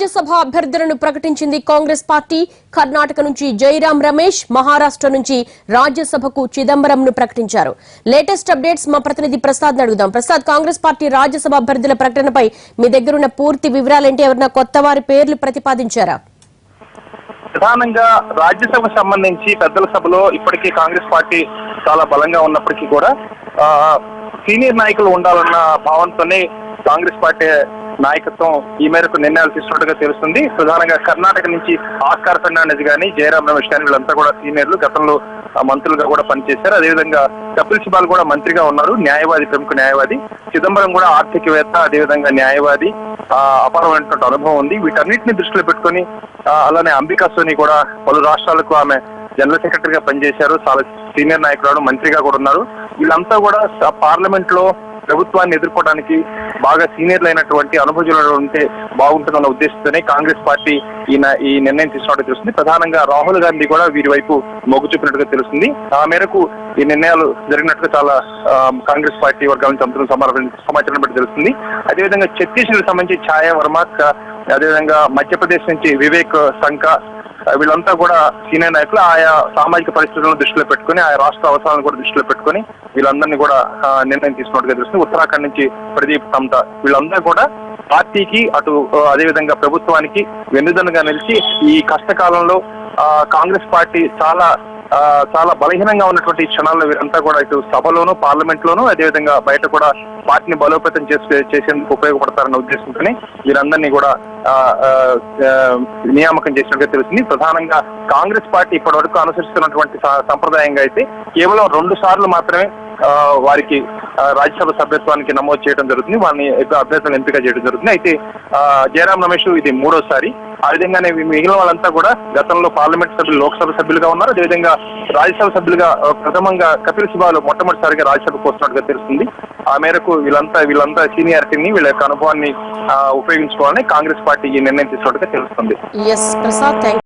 రాజ్యసభ అభ్యర్థులను ప్రకటించింది కాంగ్రెస్ పార్టీ. కర్ణాటక నుంచి జైరాం రమేష్, మహారాష్ట్ర నుంచి రాజ్యసభకు చిదంబరంను ప్రకటించారు. లేటెస్ట్ అప్డేట్స్ మా ప్రతినిధి ప్రసాద్ అడుగుదాం. ప్రసాద్, కాంగ్రెస్ పార్టీ రాజ్యసభ అభ్యర్థుల ప్రకటనపై మీ దగ్గరున్న పూర్తి వివరాలేంటి? ఎవరైనా కొత్త వారి పేర్లు ప్రతిపాదించారా? ప్రధానంగా రాజ్యసభకు సంబంధించి పెద్దల సభలో ఇప్పటికీ కాంగ్రెస్ పార్టీ చాలా బలంగా ఉన్నప్పటికీ కూడా సీనియర్ నాయకులు ఉండాలన్న భావంతోనే కాంగ్రెస్ పార్టీ నాయకత్వం ఈ మేరకు నిర్ణయాలు తీసుకున్నట్టుగా తెలుస్తుంది. ప్రధానంగా కర్ణాటక నుంచి ఆస్కార్ ఫెర్నాండెస్ గానీ, జయరాం రమేష్ గానీ వీళ్ళంతా కూడా సీనియర్లు, గతంలో మంత్రులుగా కూడా పనిచేశారు. అదేవిధంగా కపిల్ సిబాల్ కూడా మంత్రిగా ఉన్నారు, న్యాయవాది, ప్రముఖ న్యాయవాది. చిదంబరం కూడా ఆర్థికవేత్త, అదేవిధంగా న్యాయవాది, అపారమైనటువంటి అనుభవం ఉంది. వీటన్నిటిని దృష్టిలో పెట్టుకుని అలానే అంబికా సోని కూడా పలు రాష్ట్రాలకు ఆమె జనరల్ సెక్రటరీగా పనిచేశారు, చాలా సీనియర్ నాయకురాలు, మంత్రిగా కూడా ఉన్నారు. వీళ్ళంతా కూడా పార్లమెంట్ లో ప్రభుత్వాన్ని ఎదుర్కోవడానికి బాగా సీనియర్లు అయినటువంటి అనుభవజ్ఞులు ఉంటే బాగుంటుందన్న ఉద్దేశంతోనే కాంగ్రెస్ పార్టీ ఈ నిర్ణయం తీసుకున్నట్టు తెలుస్తుంది. ప్రధానంగా రాహుల్ గాంధీ కూడా వీరి వైపు మొగ్గు చూపినట్టుగా తెలుస్తుంది. ఆ మేరకు ఈ నిర్ణయాలు జరిగినట్టుగా చాలా కాంగ్రెస్ పార్టీ వర్గాల నుంచి అందుతున్న సమాచారం బట్టి తెలుస్తుంది. అదేవిధంగా ఛత్తీస్గఢ్ సంబంధించి ఛాయా వర్మ, అదేవిధంగా మధ్యప్రదేశ్ నుంచి వివేక్ సంకా వీళ్ళంతా కూడా సీనియర్ నాయకులు. ఆయా సామాజిక పరిస్థితులను దృష్టిలో పెట్టుకుని, ఆయా రాష్ట్ర అవసరాలను కూడా దృష్టిలో పెట్టుకుని వీళ్ళందరినీ కూడా నిర్ణయం తీసుకున్నట్టుగా తెలుస్తుంది. ఉత్తరాఖండ్ నుంచి ప్రదీప్ తమ్తా వీళ్ళందరూ కూడా పార్టీకి అటు అదేవిధంగా ప్రభుత్వానికి వెన్నుదన్నుగా నిలిచి ఈ కష్టకాలంలో కాంగ్రెస్ పార్టీ చాలా బలహీనంగా ఉన్నటువంటి క్షణాల్లో వీరంతా కూడా ఇటు సభలోను, పార్లమెంట్ లోను, అదేవిధంగా బయట కూడా పార్టీని బలోపేతం చేసేందుకు ఉపయోగపడతారన్న ఉద్దేశంతోనే వీరందరినీ కూడా నియామకం చేసినట్టుగా తెలిసింది. ప్రధానంగా కాంగ్రెస్ పార్టీ ఇప్పటి వరకు అనుసరిస్తున్నటువంటి సంప్రదాయంగా అయితే కేవలం 2 సార్లు మాత్రమే వారికి రాజ్యసభ సభ్యత్వానికి నమోదు చేయడం జరుగుతుంది, వారిని అభ్యర్థులను ఎంపిక చేయడం జరుగుతుంది. అయితే జయరాం రమేష్ ఇది 3వసారి. ఆ విధంగానే మిగిలిన వాళ్ళంతా కూడా గతంలో పార్లమెంట్ సభ్యులు, లోక్సభ సభ్యులుగా ఉన్నారు. అదేవిధంగా రాజ్యసభ సభ్యులుగా ప్రథమంగా కపిల్ సిబాల్ మొట్టమొదటిసారిగా రాజ్యసభకు వస్తున్నట్టుగా తెలుస్తుంది. ఆ మేరకు వీళ్ళంతా సీనియారిటీని, వీళ్ళ యొక్క అనుభవాన్ని ఉపయోగించుకోవాలని కాంగ్రెస్ పార్టీ ఈ నిర్ణయం తీసుకున్నట్టుగా తెలుస్తుంది.